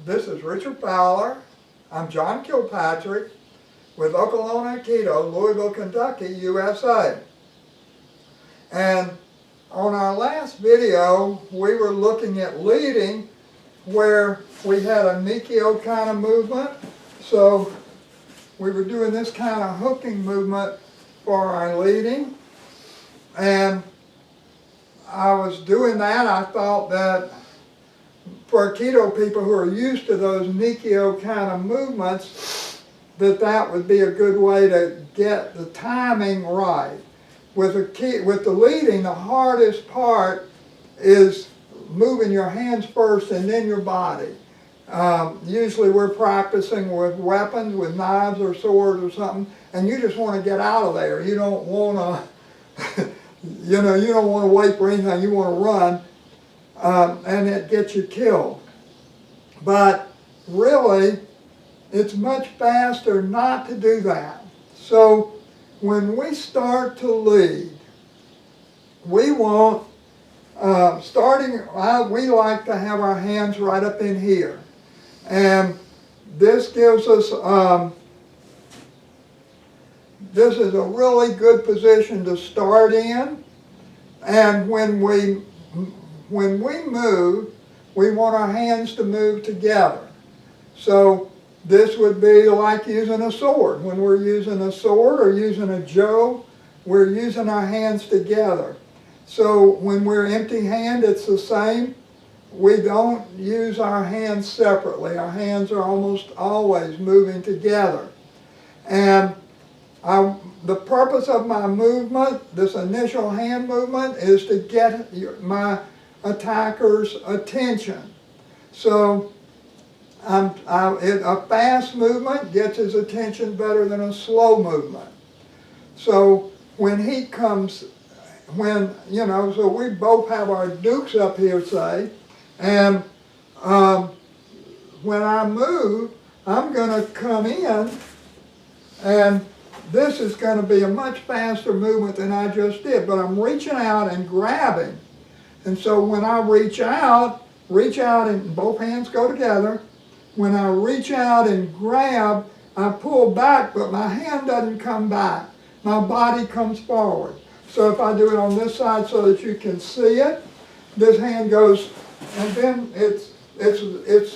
This is Richard Fowler. I'm John Kilpatrick with Oklahoma Aikido, Louisville, Kentucky, USA. And on our last video, we were looking at leading where we had a Nikio kind of movement. So we were doing this kind of hooking movement for our leading. And I was doing that. I thought that for Aikido people who are used to those Nikio kind of movements, that would be a good way to get the timing right. With the leading, the hardest part is moving your hands first and then your body. Usually we're practicing with weapons, with knives or swords or something, and you just want to get out of there. You don't want to, you don't want to wait for anything. You want to run, and it gets you killed. But really, it's much faster not to do that. So when we start to lead, we want, we like to have our hands right up in here. And this gives us, this is a really good position to start in. And when we move, we want our hands to move together. So this would be like using a sword. When we're using a sword or using a jo, we're using our hands together. So when we're empty-handed, it's the same. We don't use our hands separately. Our hands are almost always moving together. And the purpose of my movement, this initial hand movement, is to get my attacker's attention. So a fast movement gets his attention better than a slow movement. So when he comes, so we both have our dukes up here, say, and when I move, I'm going to come in, and this is going to be a much faster movement than I just did, but I'm reaching out and grabbing. And so when I reach out and both hands go together. When I reach out and grab, I pull back, but my hand doesn't come back. My body comes forward. So if I do it on this side so that you can see it, this hand goes, and then it's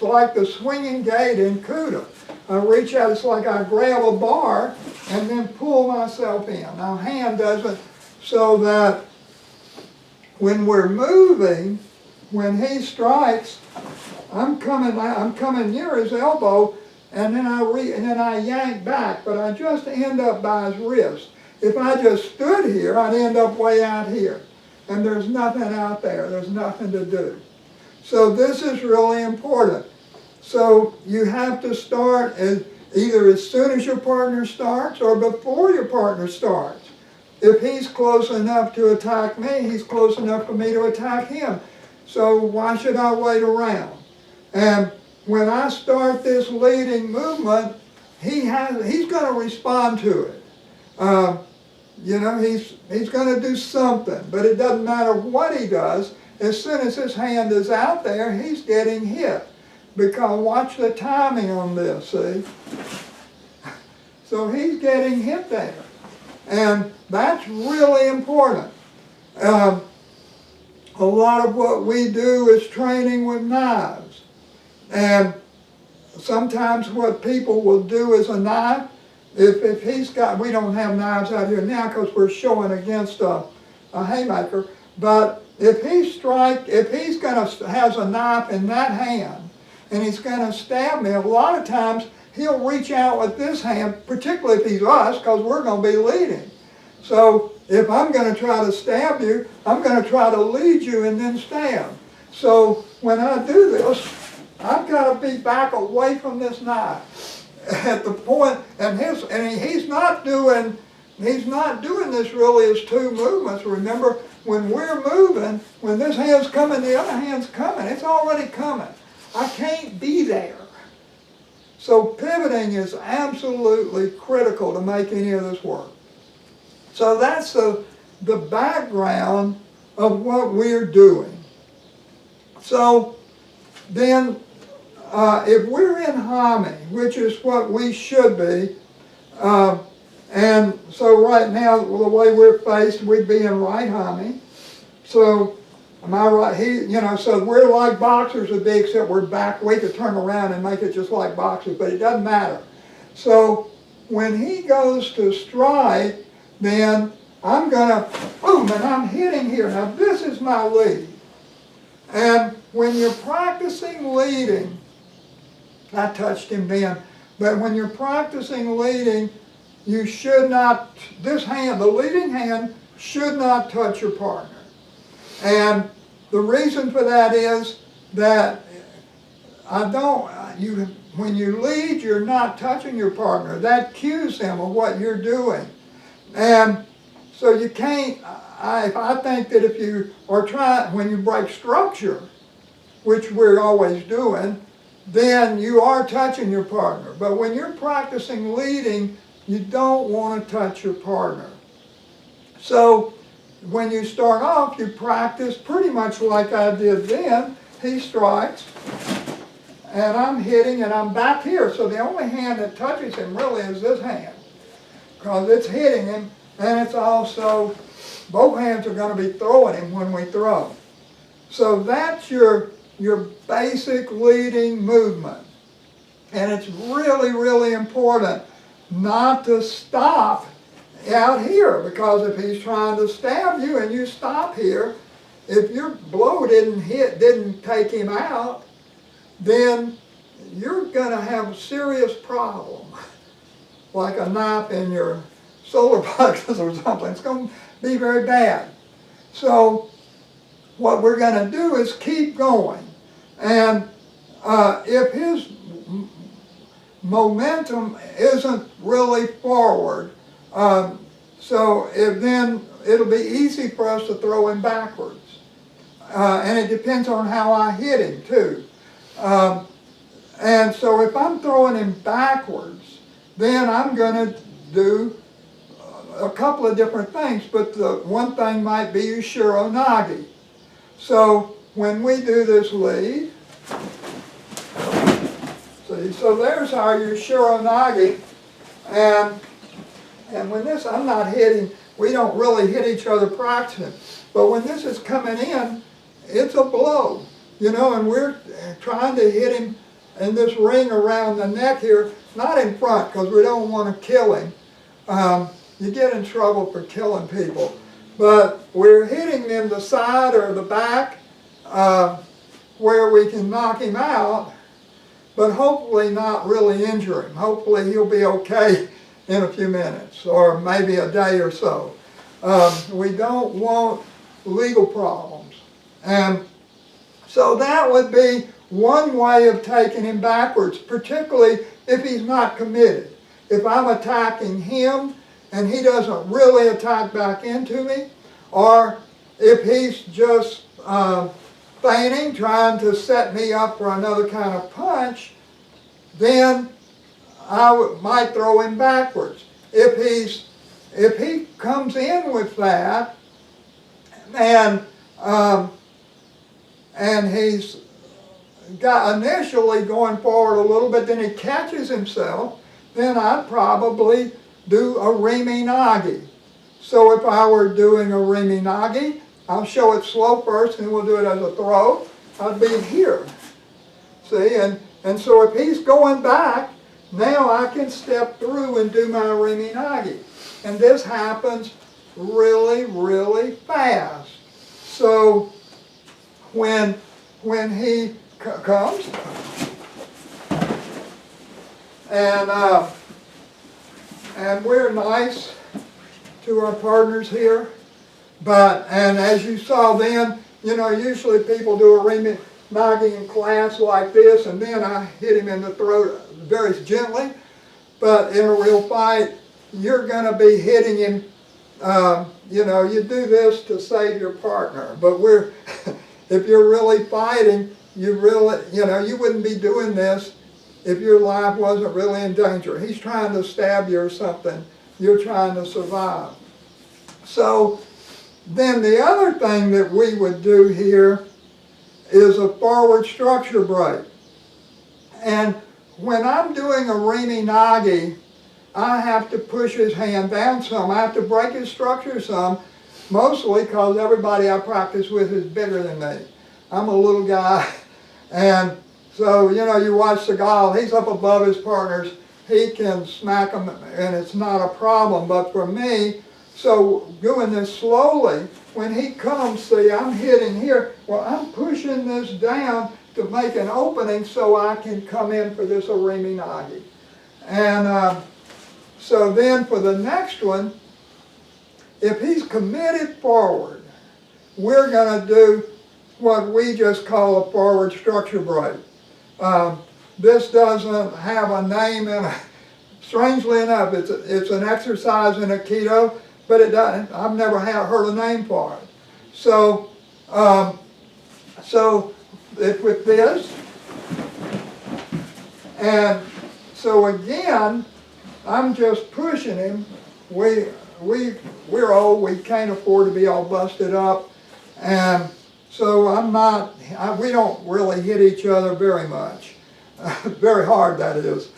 like the swinging gate in Kuda. I reach out, it's like I grab a bar and then pull myself in. Now hand doesn't, so that when we're moving, when he strikes, I'm coming near his elbow, and then I yank back, but I just end up by his wrist. If I just stood here, I'd end up way out here, and there's nothing out there. There's nothing to do. So this is really important. So you have to start either as soon as your partner starts or before your partner starts. If he's close enough to attack me, he's close enough for me to attack him. So why should I wait around? And when I start this leading movement, he's going to respond to it. He's going to do something, but it doesn't matter what he does. As soon as his hand is out there, he's getting hit. Because watch the timing on this, see? So he's getting hit there. And that's really important. A lot of what we do is training with knives. And sometimes what people will do is a knife. If he's got, we don't have knives out here now because we're showing against a haymaker. But if he's has a knife in that hand and he's going to stab me, a lot of times he'll reach out with this hand, particularly if he's us, because we're going to be leading. So if I'm going to try to stab you, I'm going to try to lead you and then stab. So when I do this, I've got to be back away from this knife at the point, and he's not doing this really as two movements. Remember, when we're moving, when this hand's coming, the other hand's coming. It's already coming. I can't be there. So pivoting is absolutely critical to make any of this work. So that's the background of what we're doing. So then if we're in Hami, which is what we should be, and so right now, the way we're faced, we'd be in right Hami. So, am I right? So we're like boxers would be, except we're back. We could turn around and make it just like boxers, but it doesn't matter. So, when he goes to strike, then I'm going to, boom, and I'm hitting here. Now, this is my lead. And when you're practicing leading, I touched him then, but when you're practicing leading, you should not, this hand, the leading hand, should not touch your partner. And the reason for that is that when you lead, you're not touching your partner. That cues them of what you're doing. And so you can't, I think that if you are when you break structure, which we're always doing, then you are touching your partner. But when you're practicing leading, you don't want to touch your partner. So when you start off, you practice pretty much like I did then. He strikes, and I'm hitting, and I'm back here. So the only hand that touches him really is this hand, because it's hitting him, and it's also, both hands are going to be throwing him when we throw. So that's your basic leading movement. And it's really, really important not to stop out here, because if he's trying to stab you and you stop here, if your blow didn't take him out, then you're going to have a serious problem, like a knife in your solar plexus or something. It's going to be very bad. So what we're going to do is keep going. And if his momentum isn't really forward, then it'll be easy for us to throw him backwards. And it depends on how I hit him too. And so if I'm throwing him backwards, then I'm going to do a couple of different things, but the one thing might be Ushiro Nagi. So when we do this lead, see, so there's our Ushiro Nagi, and when this, I'm not hitting, we don't really hit each other practicing, but when this is coming in, it's a blow, and we're trying to hit him in this ring around the neck here, not in front, because we don't want to kill him. You get in trouble for killing people. But we're hitting them the side or the back where we can knock him out, but hopefully not really injure him. Hopefully he'll be okay in a few minutes or maybe a day or so. We don't want legal problems. And so that would be one way of taking him backwards, particularly if he's not committed. If I'm attacking him and he doesn't really attack back into me, or if he's just feigning, trying to set me up for another kind of punch, then I might throw him backwards. If he comes in with that, and he's got initially going forward a little bit, then he catches himself, then I'd probably do a Rimi Nagi. So if I were doing a Rimi Nagi, I'll show it slow first and we'll do it as a throw. I'd be here. See, and so if he's going back, now I can step through and do my Rimi Nagi. And this happens really, really fast. So when he comes, and we're nice to our partners here, and as you saw then, usually people do a Rimi Nagi in class like this, and then I hit him in the throat very gently. But in a real fight, you're going to be hitting him. You do this to save your partner. But if you're really fighting, you wouldn't be doing this if your life wasn't really in danger. He's trying to stab you or something. You're trying to survive. So then the other thing that we would do here is a forward structure break. And when I'm doing a Rimi Nagi, I have to push his hand down some. I have to break his structure some, mostly because everybody I practice with is bigger than me. I'm a little guy, and so, you know, you watch Seagal, he's up above his partners, he can smack them, and it's not a problem. But for me, so doing this slowly, when he comes, see, I'm hitting here, well, I'm pushing this down to make an opening so I can come in for this Rimi Nagi. And so then for the next one, if he's committed forward, we're going to do what we just call a forward structure break. This doesn't have a name, and strangely enough, it's an exercise in Aikido, but it doesn't. I've never heard a name for it. So, if with this, and so again, I'm just pushing him. We're old. We can't afford to be all busted up, and so we don't really hit each other very much, very hard, that is.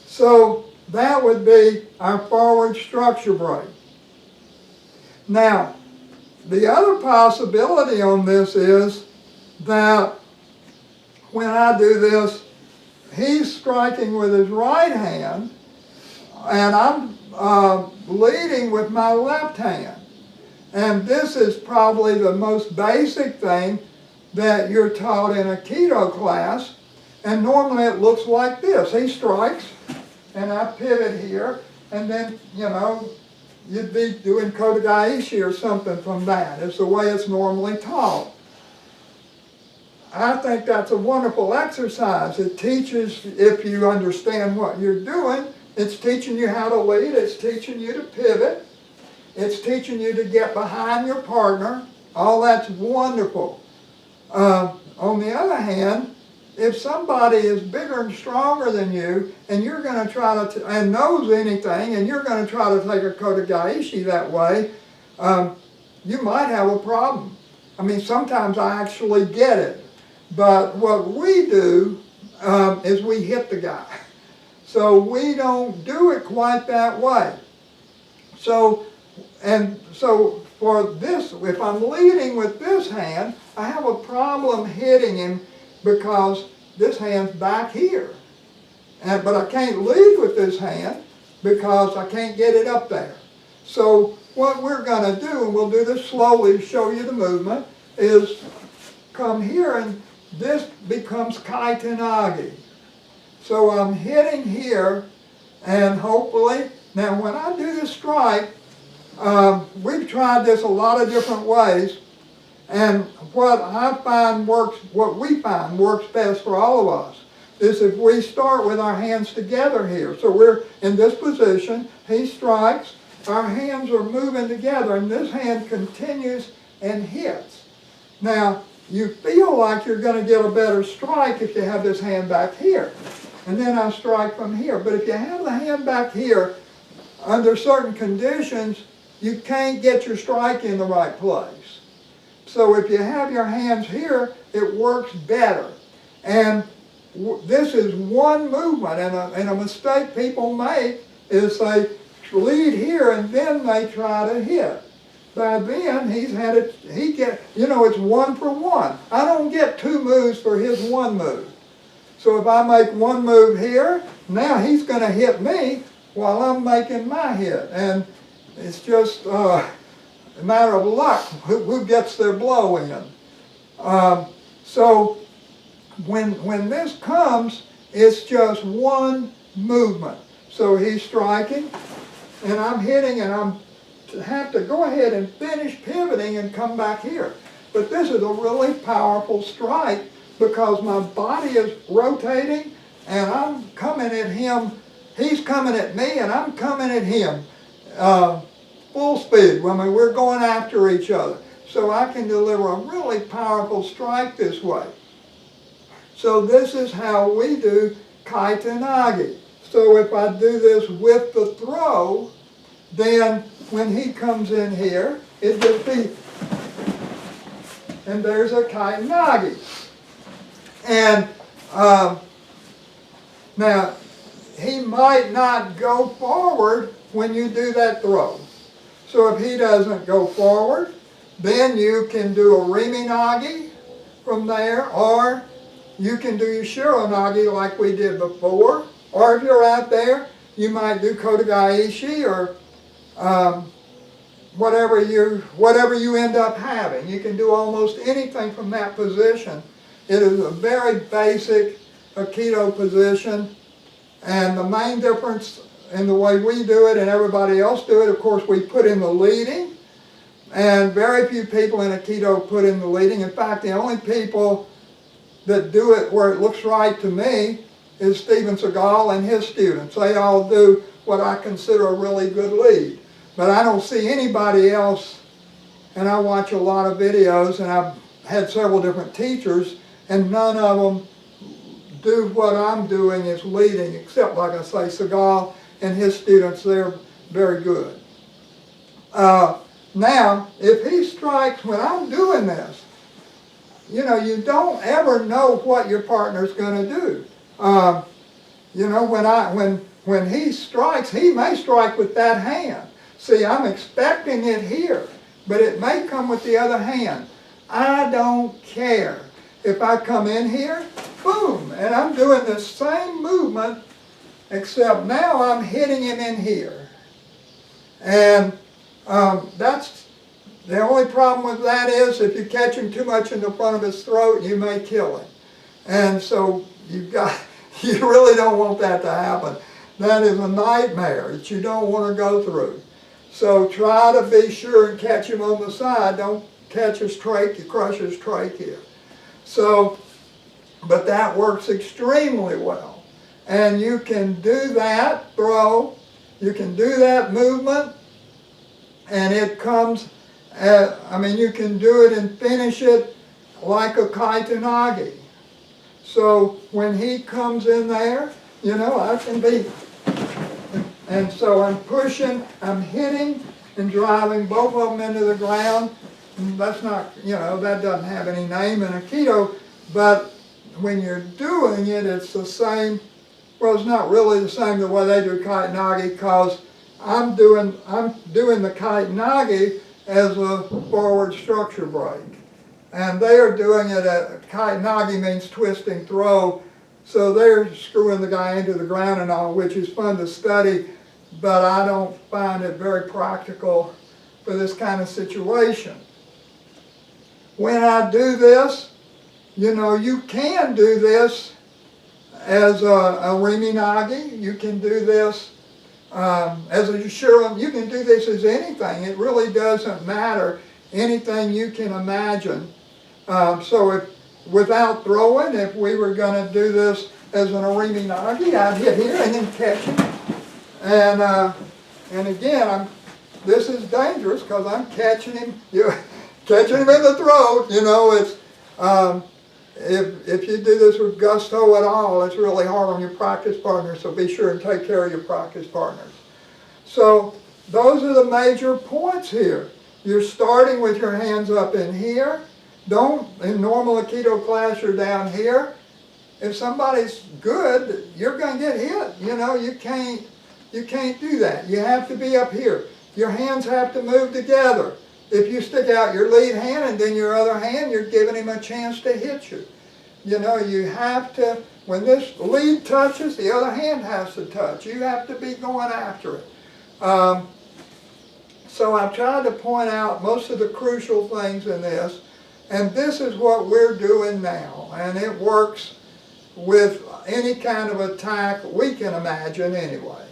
So that would be our forward structure break. Now, the other possibility on this is that when I do this, he's striking with his right hand, and I'm leading with my left hand. And this is probably the most basic thing that you're taught in a Aikido class. And normally it looks like this. He strikes, and I pivot here, and then, you know, you'd be doing Kodagaishi or something from that. It's the way it's normally taught. I think that's a wonderful exercise. It teaches, if you understand what you're doing, it's teaching you how to lead, it's teaching you to pivot, it's teaching you to get behind your partner. All that's wonderful. On the other hand, if somebody is bigger and stronger than you, and you're going to try to, and knows anything, and you're going to try to take a Kodagaishi that way, you might have a problem. I mean, sometimes I actually get it. But what we do is we hit the guy. So we don't do it quite that way. So for this, if I'm leading with this hand, I have a problem hitting him because this hand's back here. But I can't lead with this hand because I can't get it up there. So what we're going to do, and we'll do this slowly to show you the movement, is come here, and this becomes Kaitenagi. So I'm hitting here, and hopefully, now when I do the strike, we've tried this a lot of different ways, and what we find works best for all of us is if we start with our hands together here. So we're in this position, he strikes, our hands are moving together, and this hand continues and hits. Now, you feel like you're going to get a better strike if you have this hand back here. And then I strike from here. But if you have the hand back here, under certain conditions, you can't get your strike in the right place. So if you have your hands here, it works better. And this is one movement, and a mistake people make is they lead here and then they try to hit. By then, it's 1 for 1. I don't get 2 moves for his 1 move. So if I make 1 move here, now he's going to hit me while I'm making my hit. And it's just a matter of luck who gets their blow in. So when this comes, it's just 1 movement. So he's striking, and I'm hitting, and I'm have to go ahead and finish pivoting and come back here. But this is a really powerful strike because my body is rotating, and I'm coming at him. He's coming at me, and I'm coming at him. Full speed. I mean, we're going after each other. So I can deliver a really powerful strike this way. So this is how we do Kaitenagi. So if I do this with the throw, then when he comes in here, it just be, and there's a Kaitenagi. And Um, Now, he might not go forward when you do that throw. So if he doesn't go forward, then you can do a Riminagi from there, or you can do your Shironagi like we did before. Or if you're out there, you might do Kodagaishi or whatever you end up having. You can do almost anything from that position. It is a very basic Aikido position, and the main difference in the way we do it and everybody else do it, of course, we put in the leading, and very few people in Aikido put in the leading. In fact, the only people that do it where it looks right to me is Steven Seagal and his students. They all do what I consider a really good lead. But I don't see anybody else, and I watch a lot of videos, and I've had several different teachers, and none of them do what I'm doing is leading, except, like I say, Seagal and his students, they're very good. Now, if he strikes when I'm doing this, you know, you don't ever know what your partner's going to do. You know, when he strikes, he may strike with that hand. See, I'm expecting it here, but it may come with the other hand. I don't care. If I come in here, boom, and I'm doing the same movement, except now I'm hitting him in here. And that's the only problem with that is if you catch him too much in the front of his throat, you may kill him. And so you really don't want that to happen. That is a nightmare that you don't want to go through. So try to be sure and catch him on the side. Don't catch his trachea, crush his trachea. So, but that works extremely well. And you can do that throw, you can do that movement, and it comes, you can do it and finish it like a Kaitanagi. So when he comes in there, you know, I can be, and so I'm pushing, I'm hitting and driving both of them into the ground. And that's not, you know, that doesn't have any name in Aikido, but when you're doing it, it's the same. Well, it's not really the same the way they do Kaitanagi, because I'm doing the Kaitanagi as a forward structure break. And they are doing it at, Kaitanagi means twisting throw, so they're screwing the guy into the ground and all, which is fun to study, but I don't find it very practical for this kind of situation. When I do this, you know, you can do this as a Riminagi, you can do this as a Yoshiron, you can do this as anything. It really doesn't matter, anything you can imagine. So if, without throwing, if we were going to do this as an Riminagi, I'd hit here and then catch him. And again, this is dangerous because I'm catching him, catching him in the throat. You know, it's if you do this with gusto at all, it's really hard on your practice partners, so be sure and take care of your practice partners. So those are the major points here. You're starting with your hands up in here. Don't, in normal Aikido class, you're down here. If somebody's good, you're going to get hit. You know, you can't do that. You have to be up here. Your hands have to move together. If you stick out your lead hand and then your other hand, you're giving him a chance to hit you. You know, you have to, when this lead touches, the other hand has to touch. You have to be going after it. So I've tried to point out most of the crucial things in this, and this is what we're doing now. And it works with any kind of attack we can imagine anyway.